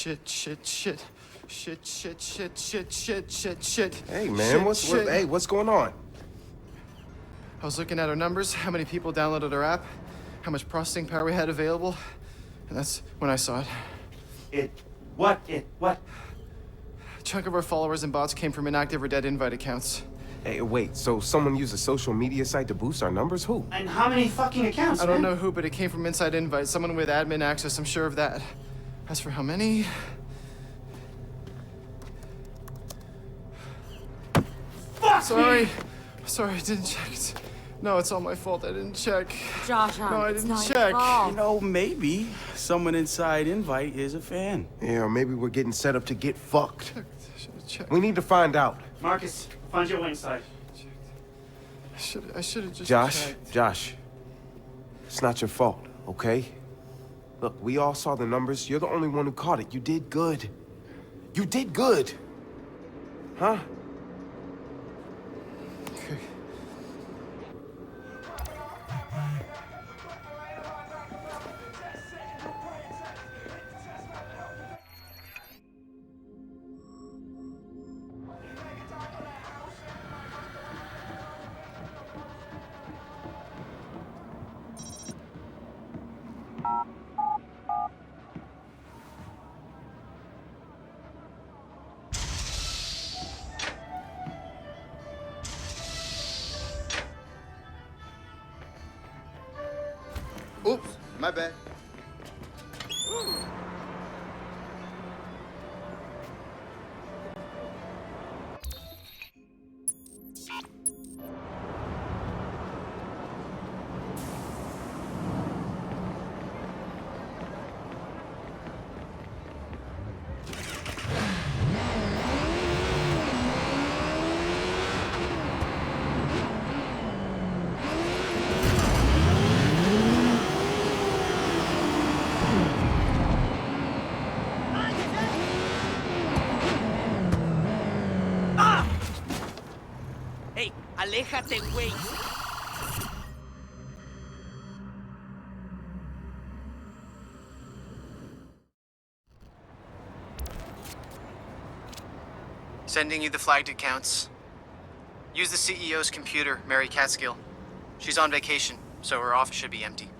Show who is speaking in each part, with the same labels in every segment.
Speaker 1: Shit, shit, shit. Shit, shit, shit, shit, shit, shit, shit.
Speaker 2: Hey, man, what's going on?
Speaker 1: I was looking at our numbers, how many people downloaded our app, how much processing power we had available, and that's when I saw it.
Speaker 3: What?
Speaker 1: A chunk of our followers and bots came from inactive or dead invite accounts.
Speaker 2: Hey, wait, so someone used a social media site to boost our numbers? Who?
Speaker 3: And how many fucking accounts,
Speaker 1: I don't know who, but it came from inside invite, someone with admin access, I'm sure of that. As for how many...
Speaker 3: Fuck
Speaker 1: Sorry,
Speaker 3: me!
Speaker 1: I didn't check. No, it's all my fault, I didn't check.
Speaker 4: Josh,
Speaker 1: No, I
Speaker 4: it's
Speaker 1: didn't
Speaker 4: not
Speaker 1: check.
Speaker 4: your fault.
Speaker 5: You know, maybe someone inside Invite is a fan.
Speaker 2: Yeah, or maybe we're getting set up to get fucked.
Speaker 1: Should have checked.
Speaker 2: We need to find out.
Speaker 3: Marcus, find your way inside.
Speaker 1: I should have just checked.
Speaker 2: Josh, it's not your fault, okay? Look, we all saw the numbers. You're the only one who caught it. You did good. You did good. Huh?
Speaker 1: Okay.
Speaker 6: Oops, my bad.
Speaker 7: ¡Ey! ¡Aléjate, güey!
Speaker 1: Sending you the flagged accounts. Use the CEO's computer, Mary Catskill. She's on vacation, so her office should be empty.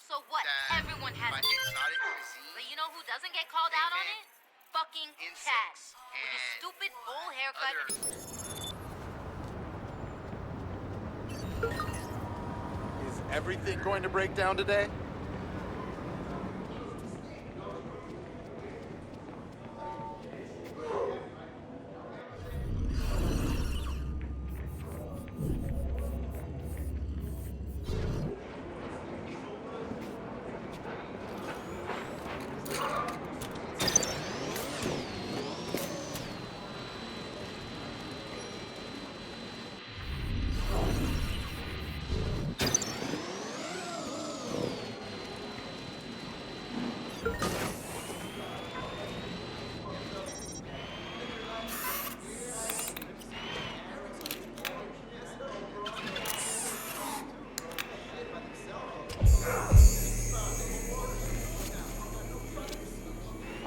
Speaker 4: So what? Everyone has it. But you know who doesn't get called out on it? Fucking Chad. With his stupid bowl haircut.
Speaker 6: Is everything going to break down today?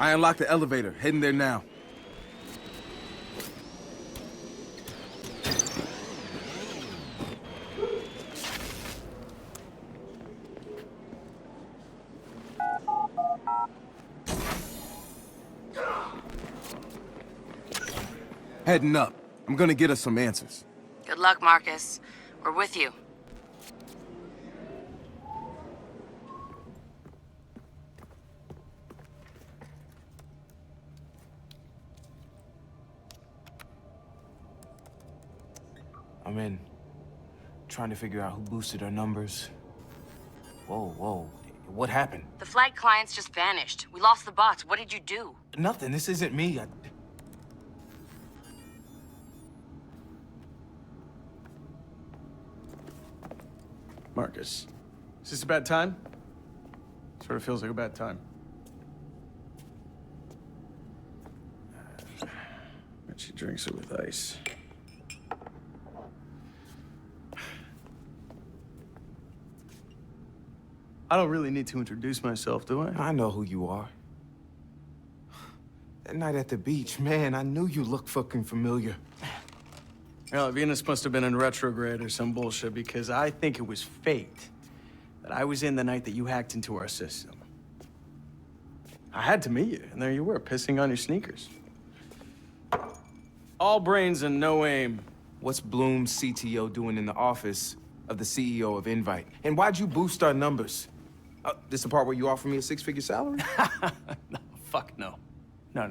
Speaker 5: I unlocked the elevator, heading there now.
Speaker 2: Heading up. I'm gonna get us some answers.
Speaker 4: Good luck, Marcus. We're with you.
Speaker 2: I'm in. Trying to figure out who boosted our numbers. Whoa. What happened?
Speaker 4: The flight clients just vanished. We lost the bots. What did you do?
Speaker 2: Nothing. This isn't me.
Speaker 5: Marcus, is this a bad time? Sort of feels like a bad time. Bet she drinks it with ice. I don't really need to introduce myself, do I?
Speaker 2: I know who you are. That night at the beach, man, I knew you looked fucking familiar.
Speaker 5: Well, Venus must have been in retrograde or some bullshit because I think it was fate that I was in the night that you hacked into our system. I had to meet you, and there you were, pissing on your sneakers. All brains and no aim.
Speaker 2: What's Bloom's CTO doing in the office of the CEO of Invite? And why'd you boost our numbers? This the part where you offer me a six-figure salary?
Speaker 5: No, fuck no. No.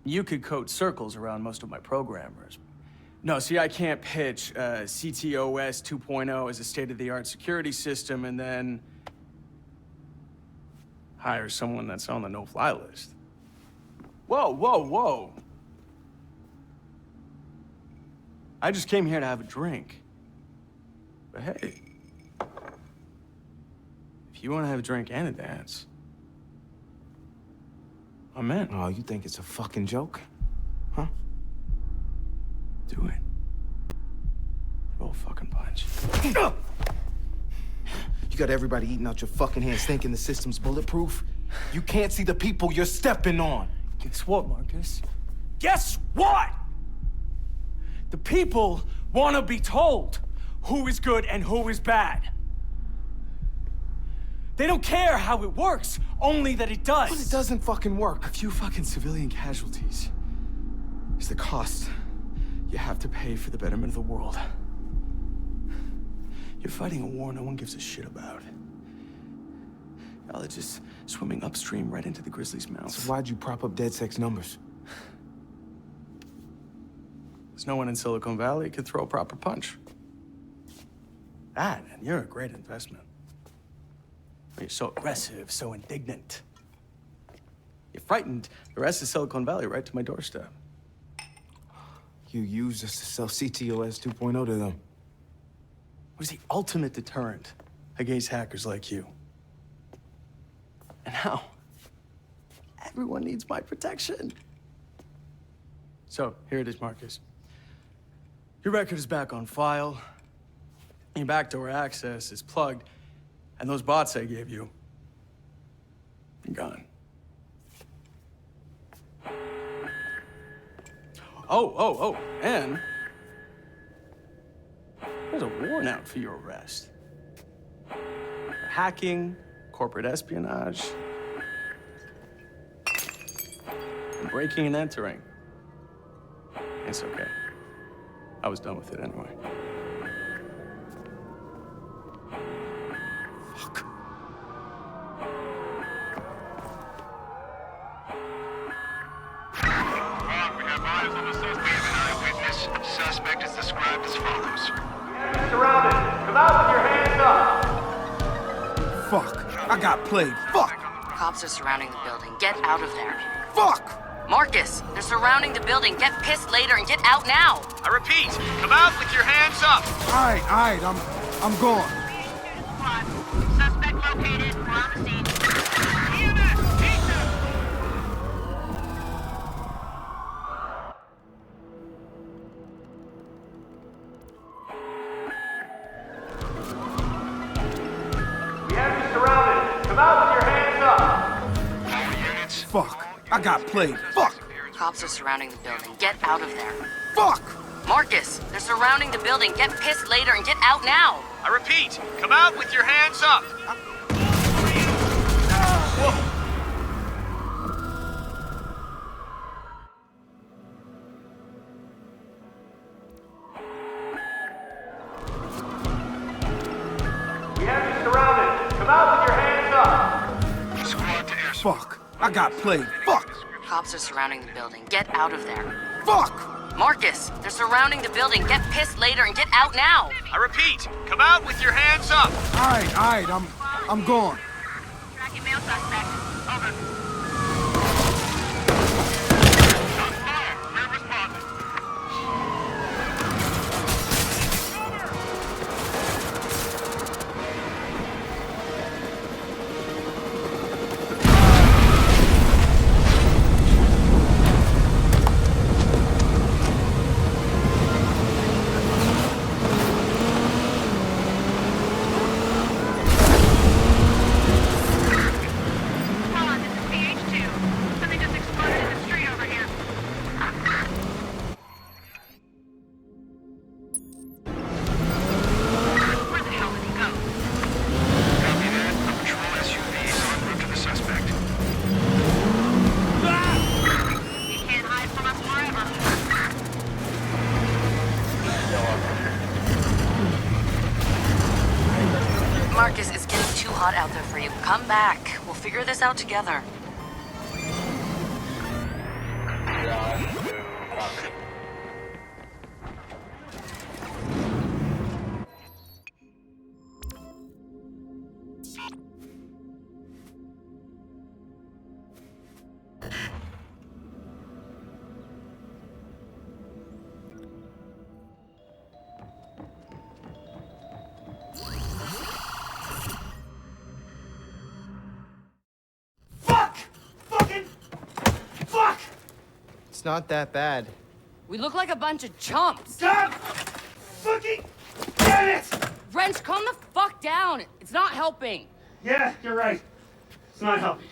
Speaker 5: You could code circles around most of my programmers. No, see, I can't pitch CTOS 2.0 as a state-of-the-art security system and then hire someone that's on the no-fly list. Whoa. I just came here to have a drink. But hey, if you want to have a drink and a dance, I'm in.
Speaker 2: Oh, you think it's a fucking joke? Huh?
Speaker 5: Do it. Roll fucking punch.
Speaker 2: You got everybody eating out your fucking hands thinking the system's bulletproof? You can't see the people you're stepping on.
Speaker 5: Guess what, Marcus? Guess what? The people want to be told who is good and who is bad. They don't care how it works, only that it does.
Speaker 2: But it doesn't fucking work.
Speaker 5: A few fucking civilian casualties is the cost you have to pay for the betterment of the world. You're fighting a war no one gives a shit about. Y'all are just swimming upstream right into the Grizzlies' mouth.
Speaker 2: So why'd you prop up DedSec's numbers?
Speaker 5: There's no one in Silicon Valley who can throw a proper punch. That, and you're a great investment. You're so aggressive, so indignant. You frightened the rest of Silicon Valley right to my doorstep.
Speaker 2: You used us to sell CTOS 2.0 to them.
Speaker 5: What is the ultimate deterrent against hackers like you? And now, everyone needs my protection. So, here it is, Marcus. Your record is back on file. Your backdoor access is plugged. And those bots I gave you, they're gone. Oh, and there's a warrant out for your arrest. For hacking, corporate espionage, and breaking and entering. It's okay. I was done with it anyway. Fuck.
Speaker 8: We have eyes on the suspect. We have an eyewitness. Suspect is described as follows.
Speaker 3: Surrounded. Come out with your hands up.
Speaker 2: Fuck. I got played. Fuck.
Speaker 4: Cops are surrounding the building. Get out of there.
Speaker 2: Fuck!
Speaker 4: Marcus, they're surrounding the building. Get pissed later and get out now.
Speaker 8: I repeat, come out with your hands up.
Speaker 2: All right, I'm gone.
Speaker 4: Suspect located. We're on the scene.
Speaker 3: We have you surrounded. Come out with your hands up.
Speaker 8: All units.
Speaker 2: Fuck. I got played. Fuck.
Speaker 4: Cops are surrounding the building. Get out of there.
Speaker 2: Fuck!
Speaker 4: Marcus, they're surrounding the building. Get pissed later and get out now.
Speaker 8: I repeat, come out with your hands up.
Speaker 3: We have you surrounded. Come out with your hands up.
Speaker 8: Squad to air.
Speaker 2: Fuck. I got played. Fuck.
Speaker 4: Cops are surrounding the building. Get out of there.
Speaker 2: Fuck.
Speaker 4: Marcus, they're surrounding the building. Get pissed later and get out now.
Speaker 3: I repeat, come out with your hands up.
Speaker 2: All right. I'm gone.
Speaker 4: Tracking male suspect. Over.
Speaker 8: On fire. We're responding.
Speaker 4: Marcus, it's getting too hot out there for you. Come back. We'll figure this out together.
Speaker 1: It's not that bad.
Speaker 4: We look like a bunch of chumps.
Speaker 7: God fucking damn it!
Speaker 4: Wrench, calm the fuck down. It's not helping.
Speaker 7: Yeah, you're right. It's not helping.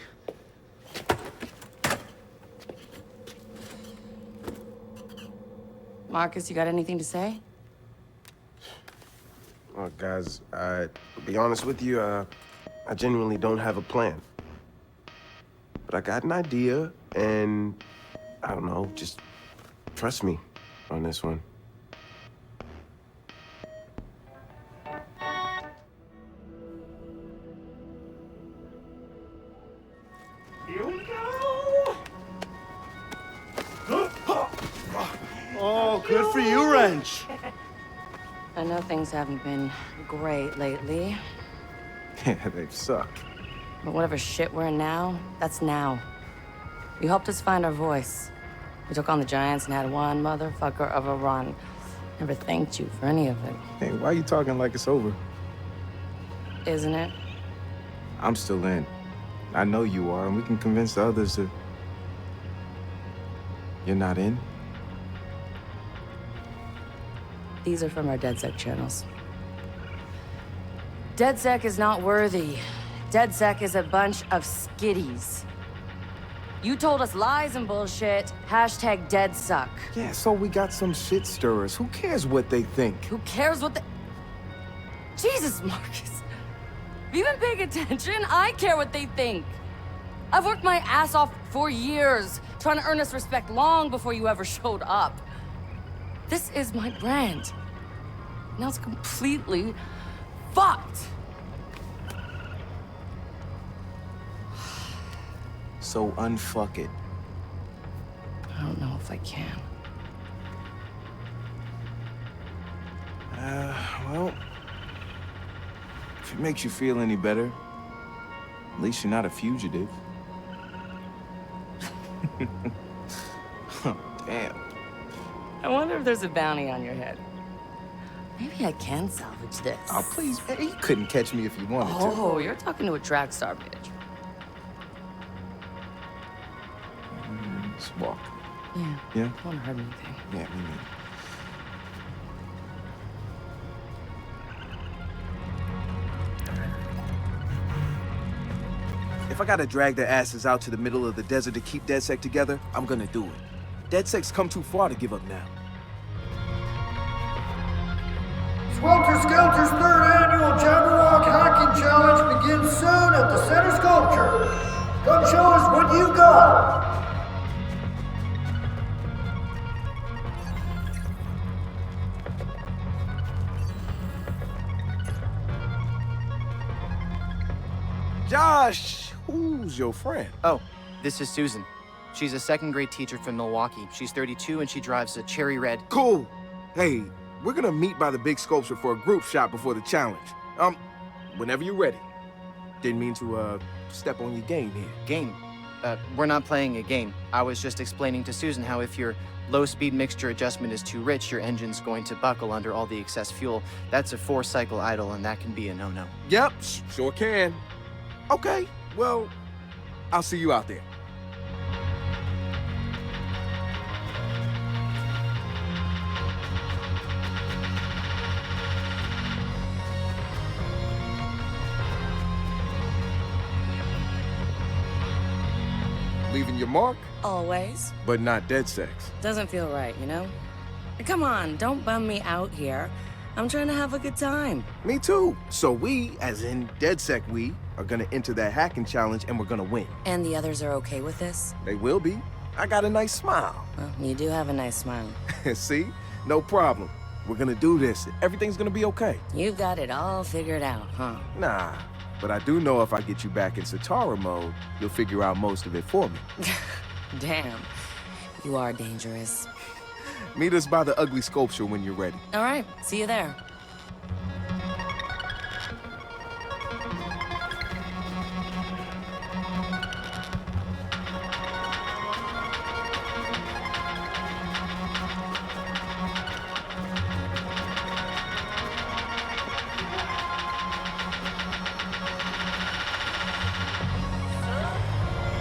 Speaker 4: Marcus, you got anything to say?
Speaker 2: Look, guys, to be honest with you, I genuinely don't have a plan. But I got an idea, and I don't know, just trust me on this one.
Speaker 7: Here we go!
Speaker 5: Oh, good for you, Wrench.
Speaker 4: I know things haven't been great lately,
Speaker 2: Yeah, they've sucked.
Speaker 4: but whatever shit we're in now, that's now. You helped us find our voice. We took on the Giants and had one motherfucker of a run. Never thanked you for any of it,
Speaker 2: Hey, why are you talking like it's over?
Speaker 4: isn't it?
Speaker 2: I'm still in. I know you are, and we can convince the others that you're not in.
Speaker 4: These are from our DedSec channels. DedSec is not worthy. DedSec is a bunch of skitties. You told us lies and bullshit. Hashtag DedSuck.
Speaker 2: Yeah, so we got some shit stirrers. Who cares what they think?
Speaker 4: Who cares what the... Jesus, Marcus. Have you been paying attention? I care what they think. I've worked my ass off for years, trying to earn this respect long before you ever showed up. This is my brand. Now it's completely fucked.
Speaker 2: So unfuck it.
Speaker 4: I don't know if I can.
Speaker 2: Well, if it makes you feel any better, at least you're not a fugitive. Damn.
Speaker 4: I wonder if there's a bounty on your head. Maybe I can salvage this.
Speaker 2: Oh, please, man, you couldn't catch me if you wanted to.
Speaker 4: Oh, you're talking to a track star, bitch.
Speaker 2: Just walk.
Speaker 4: Yeah.
Speaker 2: Yeah?
Speaker 4: I don't hurt anything.
Speaker 2: Yeah, me neither. If I gotta drag their asses out to the middle of the desert to keep DedSec together, I'm gonna do it. DedSec's come too far to give up now.
Speaker 9: Swelter Skelter's third annual Jabberwock Hacking Challenge begins soon at the Center Sculpture. Come show us what you got.
Speaker 2: Josh, who's your friend?
Speaker 1: Oh, this is Susan. She's a second grade teacher from Milwaukee. She's 32 and she drives a cherry red.
Speaker 2: Cool. Hey, we're gonna meet by the big sculpture for a group shot before the challenge. Whenever you're ready. Didn't mean to, step on your game here.
Speaker 1: Game? We're not playing a game. I was just explaining to Susan how if your low-speed mixture adjustment is too rich, your engine's going to buckle under all the excess fuel. That's a 4-cycle idle, and that can be a no-no.
Speaker 2: Yep, sure can. Okay, well, I'll see you out there. Leaving your mark,
Speaker 4: Always.
Speaker 2: but not dead sex.
Speaker 4: Doesn't feel right, you know? Come on, don't bum me out here. I'm trying to have a good time.
Speaker 2: Me too. So we, as in DedSec we, are gonna enter that hacking challenge and we're gonna win.
Speaker 4: And the others are okay with this?
Speaker 2: They will be. I got a nice smile.
Speaker 4: Well, you do have a nice smile.
Speaker 2: See? No problem. We're gonna do this. Everything's gonna be okay.
Speaker 4: You've got it all figured out, huh?
Speaker 2: Nah, but I do know if I get you back in Satara mode, you'll figure out most of it for me.
Speaker 4: Damn. You are dangerous.
Speaker 2: Meet us by the ugly sculpture when you're ready.
Speaker 4: All right, see you there.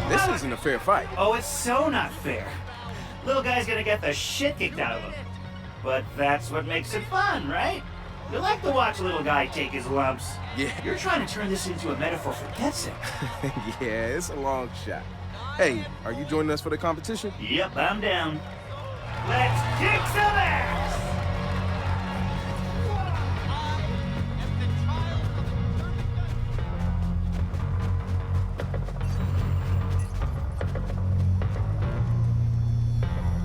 Speaker 2: This isn't a fair fight.
Speaker 7: Oh, it's so not fair. Little guy's gonna get the shit kicked out of him. But that's what makes it fun, right? You like to watch a little guy take his lumps.
Speaker 2: Yeah.
Speaker 7: You're trying to turn this into a metaphor for DedSec.
Speaker 2: Yeah, it's a long shot. Hey, are you joining us for the competition?
Speaker 7: Yep, I'm down. Let's kick some ass!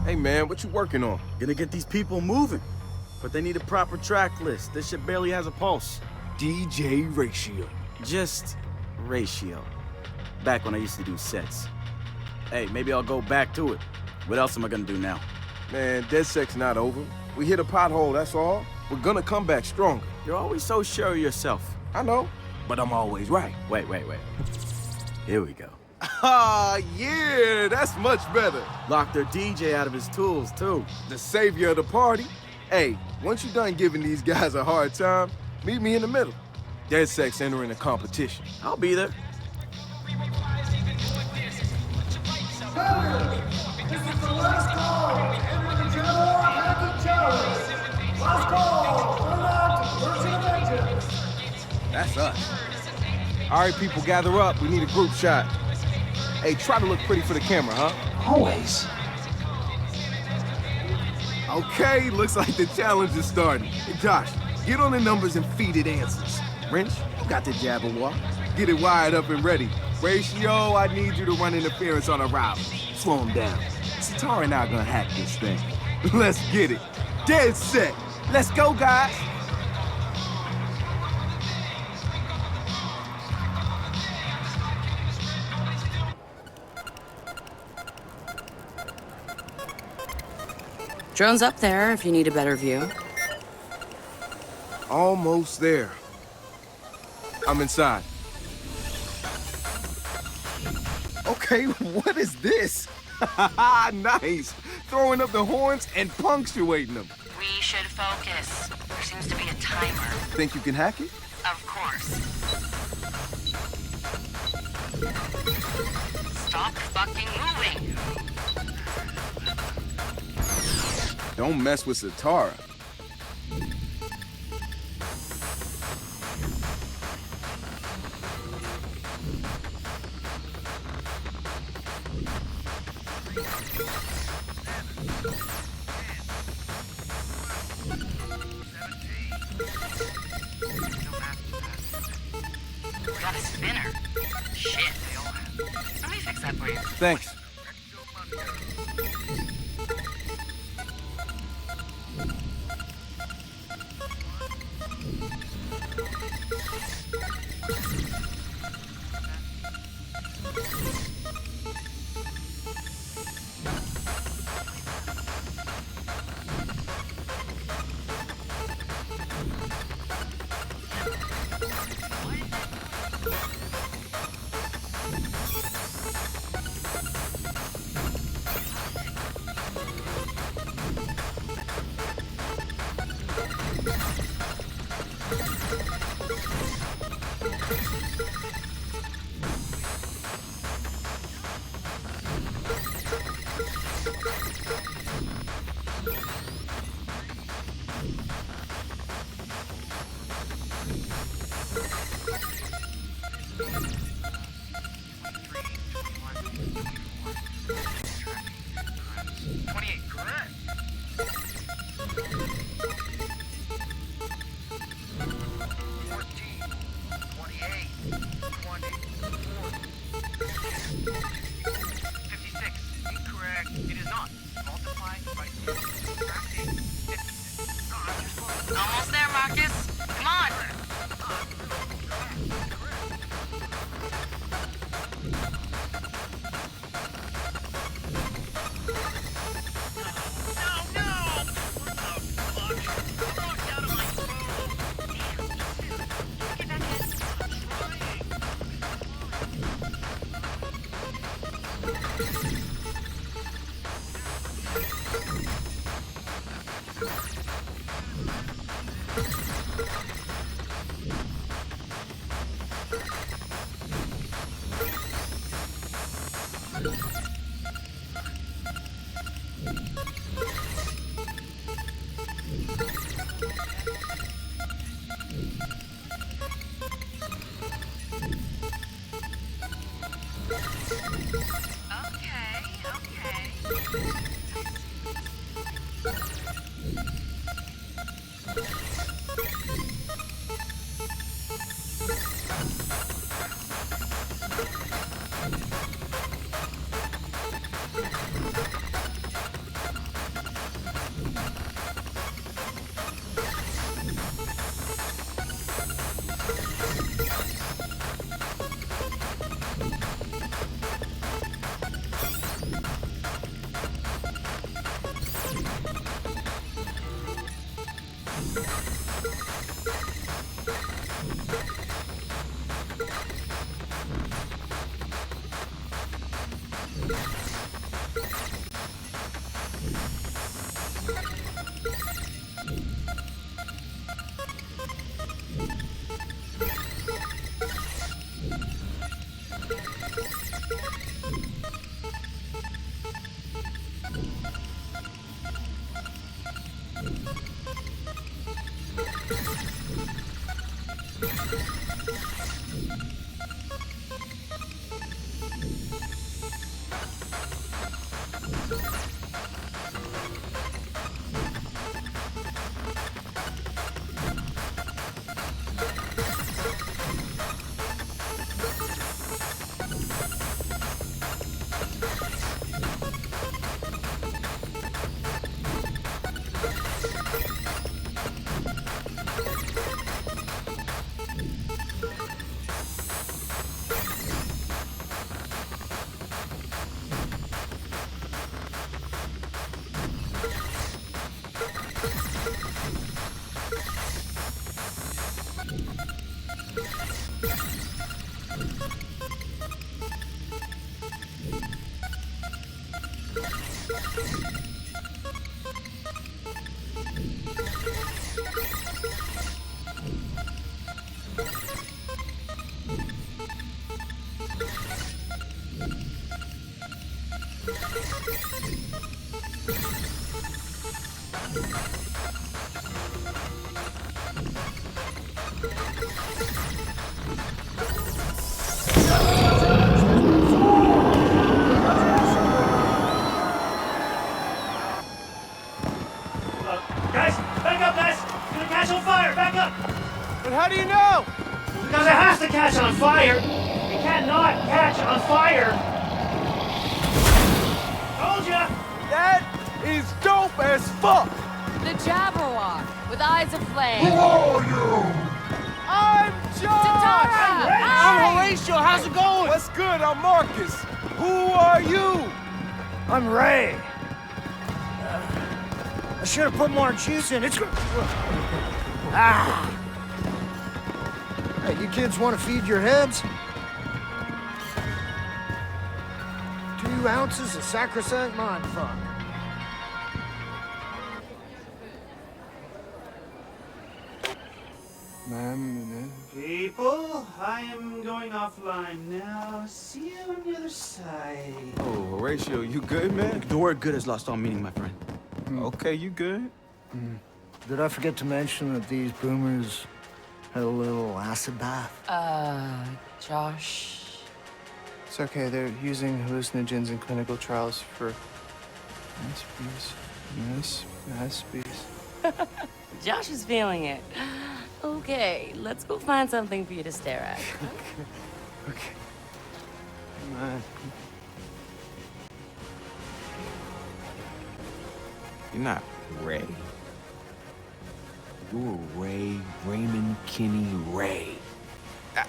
Speaker 2: Hey man, what you working on?
Speaker 5: Gonna get these people moving. But they need a proper track list. This shit barely has a pulse.
Speaker 2: DJ Ratio.
Speaker 5: Just ratio. Back when I used to do sets. Hey, maybe I'll go back to it. What else am I gonna do now?
Speaker 2: Man, DedSec's not over. We hit a pothole, that's all. We're gonna come back stronger.
Speaker 5: You're always so sure of yourself.
Speaker 2: I know, but I'm always right.
Speaker 5: Wait. Here we go.
Speaker 2: Ah, yeah, that's much better.
Speaker 5: Lock their DJ out of his tools, too.
Speaker 2: The savior of the party. Hey, once you're done giving these guys a hard time, meet me in the middle. DedSec's entering a competition.
Speaker 5: I'll be there.
Speaker 9: This is the last call. Enter the General Hacking Challenge. Last call. Turn out to Merchant of Vengeance.
Speaker 2: That's us. All right, people, gather up. We need a group shot. Hey, try to look pretty for the camera, huh?
Speaker 7: Always.
Speaker 2: Okay, looks like the challenge is starting. Hey, Josh, get on the numbers and feed it answers. Wrench, you got the Jabberwock. Get it wired up and ready. Ratio, I need you to run interference on a router. Slow him down. Satara and I are gonna hack this thing. Let's get it. DedSec. Let's go, guys.
Speaker 4: Drone's up there if you need a better view.
Speaker 2: Almost there. I'm inside. Okay, what is this? Nice. Throwing up the horns and punctuating them.
Speaker 4: We should focus. There seems to be a timer.
Speaker 2: Think you can hack it?
Speaker 4: Of course. Stop fucking moving.
Speaker 2: Don't mess with Satara.
Speaker 4: Got a spinner. Shit. Let me fix that for you.
Speaker 2: Thanks.
Speaker 7: Guys, back up, guys! It's gonna catch on fire! Back up!
Speaker 6: But how do you know?
Speaker 7: Because it has to catch on fire! It cannot catch on fire! Told ya!
Speaker 6: That is dope as fuck!
Speaker 4: The Jabberwock with eyes of flame.
Speaker 6: I'm Josh!
Speaker 4: Tatara!
Speaker 6: I'm Horatio, how's it going? What's good? I'm Marcus. Who are you?
Speaker 9: I'm Ray. I should have put more juice in. It's... Ah! Hey, you kids want to feed your heads? 2 ounces of sacrosanct mindfuck.
Speaker 7: People, I am going offline now. See you on the other side.
Speaker 2: Oh, Horatio, you good, man?
Speaker 5: The word good has lost all meaning, my friend.
Speaker 2: Okay, you good?
Speaker 9: Did I forget to mention that these boomers had a little acid bath?
Speaker 4: Josh.
Speaker 1: It's okay, they're using hallucinogens in clinical trials for masterpiece.
Speaker 4: Josh is feeling it. Okay, let's go find something for you to stare at.
Speaker 1: Okay. Come on.
Speaker 2: You're not Ray. You're Ray, Raymond Kinney Ray.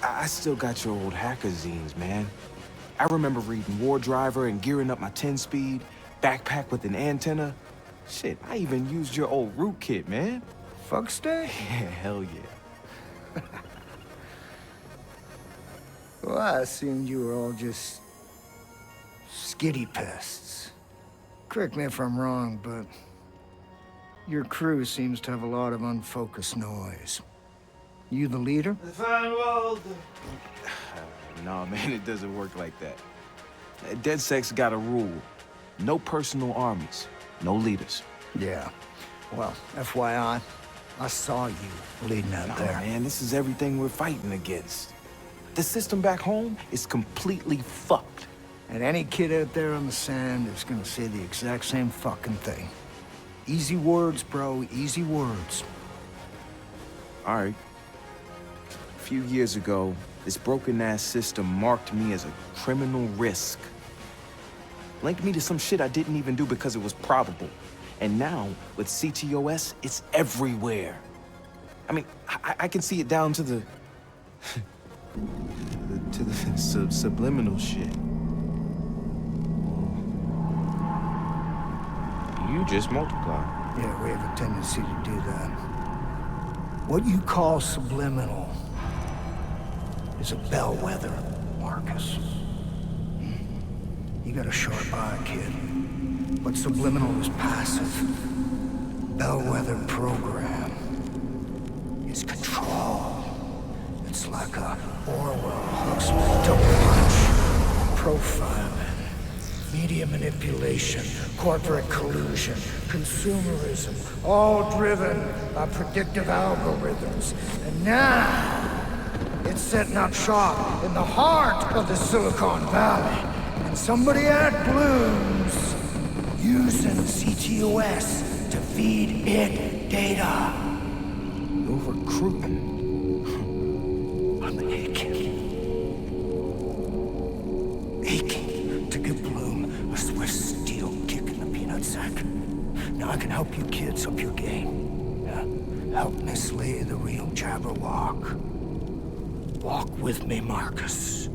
Speaker 2: I still got your old hacker zines, man. I remember reading War Driver and gearing up my 10-speed, backpack with an antenna. Shit, I even used your old root kit, man.
Speaker 9: Fuck stick?
Speaker 2: Yeah, hell yeah.
Speaker 9: Well, I assumed you were all just skitty pests. Correct me if I'm wrong, but your crew seems to have a lot of unfocused noise. You the leader?
Speaker 7: Fine, well,
Speaker 2: No, man, it doesn't work like that. DedSec's got a rule. No personal armies, no leaders.
Speaker 9: Yeah. Well, FYI, I saw you leading out
Speaker 2: Nah,
Speaker 9: there.
Speaker 2: man, this is everything we're fighting against. The system back home is completely fucked.
Speaker 9: And any kid out there on the sand is gonna say the exact same fucking thing. Easy words, bro, easy words.
Speaker 2: All right. A few years ago, this broken-ass system marked me as a criminal risk. Linked me to some shit I didn't even do because it was probable. And now, with CTOS, it's everywhere. I mean, I can see it down to the... to the subliminal shit. You just multiply.
Speaker 9: Yeah, we have a tendency to do that. What you call subliminal is a bellwether, Marcus. You got a sharp eye, kid. But subliminal is passive. Bellwether program is control. It's like a Orwell Huxley double punch. Profiling, media manipulation, corporate collusion, consumerism, all driven by predictive algorithms. And now, It's setting up shop in the heart of the Silicon Valley. And somebody at Bloom's using CTOS to feed it data.
Speaker 2: You're recruiting.
Speaker 9: I'm aching to give Bloom a Swiss steel kick in the peanut sack. Now I can help you kids up your game. Yeah? Help me slay the real Jabberwock. Walk with me, Marcus.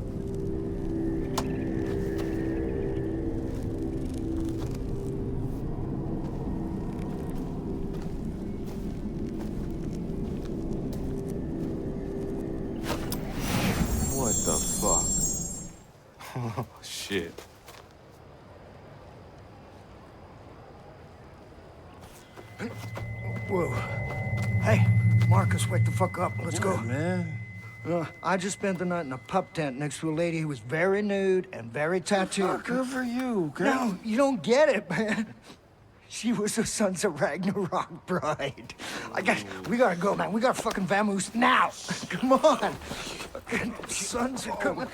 Speaker 2: What the fuck? Oh, shit.
Speaker 9: Whoa. Hey, Marcus, wake the fuck up. Let's go.
Speaker 5: Man.
Speaker 9: I just spent the night in a pup tent next to a lady who was very nude and very tattooed.
Speaker 2: Good for you, girl.
Speaker 9: No, you don't get it, man. She was the Sons of Ragnarok bride. We gotta go, man. We gotta fucking vamoose now. Come on. Fucking sons are coming.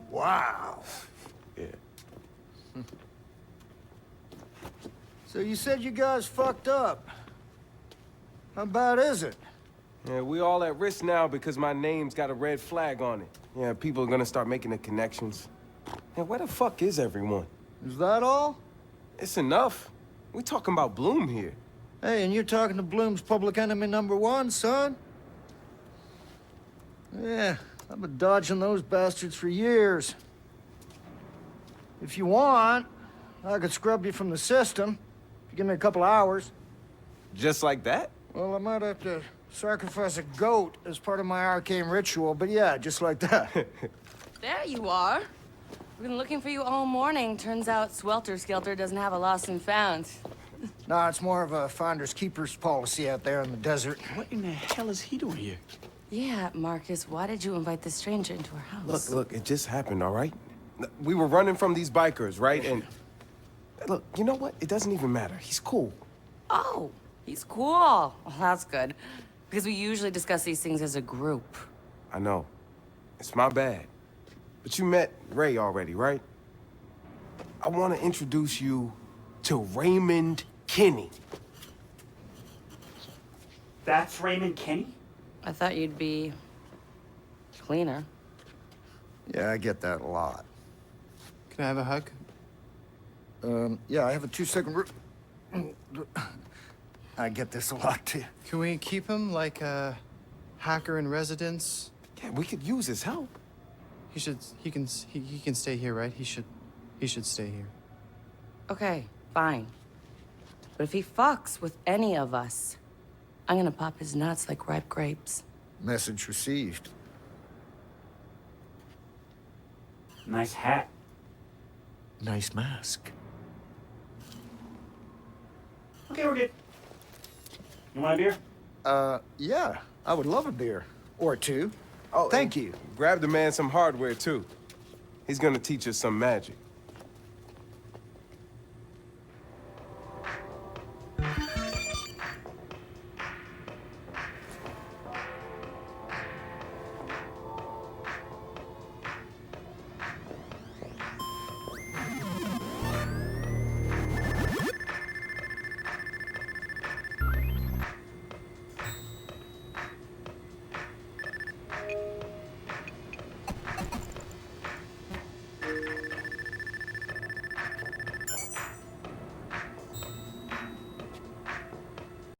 Speaker 9: Wow.
Speaker 2: Yeah.
Speaker 9: So you said you guys fucked up. How bad is it?
Speaker 2: Yeah, we all at risk now because my name's got a red flag on it. Yeah, people are gonna start making the connections. Yeah, where the fuck is everyone?
Speaker 9: Is that all?
Speaker 2: It's enough. We talking about Bloom here.
Speaker 9: Hey, and you're talking to Bloom's public enemy #1, son? Yeah, I've been dodging those bastards for years. If you want, I could scrub you from the system. If you give me a couple hours.
Speaker 2: Just like that?
Speaker 9: Well, I might have to sacrifice a goat as part of my arcane ritual, but yeah, just like that.
Speaker 4: There you are. We've been looking for you all morning. Turns out Swelter Skelter doesn't have a lost and found.
Speaker 9: Nah, it's more of a finders keepers policy out there in the desert.
Speaker 5: What in the hell is he doing here?
Speaker 4: Yeah, Marcus, why did you invite this stranger into our house?
Speaker 2: Look, it just happened, all right? We were running from these bikers, right? And look, you know what? It doesn't even matter. He's cool.
Speaker 4: Oh, he's cool. Well, that's good. Because we usually discuss these things as a group.
Speaker 2: I know. It's my bad. But you met Ray already, right? I want to introduce you to Raymond Kinney.
Speaker 7: That's Raymond Kinney?
Speaker 4: I thought you'd be cleaner.
Speaker 9: Yeah, I get that a lot.
Speaker 1: Can I have a hug?
Speaker 9: Yeah, I have a 2-second I get this a lot, too.
Speaker 1: Can we keep him like a hacker in residence?
Speaker 2: Yeah, we could use his help.
Speaker 1: He can stay here, right? He should stay here.
Speaker 4: Okay, fine. But if he fucks with any of us, I'm gonna pop his nuts like ripe grapes.
Speaker 9: Message received.
Speaker 7: Nice hat.
Speaker 9: Nice mask.
Speaker 7: Okay, we're good. You want a beer?
Speaker 9: Yeah, I would love a beer. Or two.
Speaker 2: Oh,
Speaker 9: Thank you.
Speaker 2: Grab the man some hardware, too. He's gonna teach us some magic.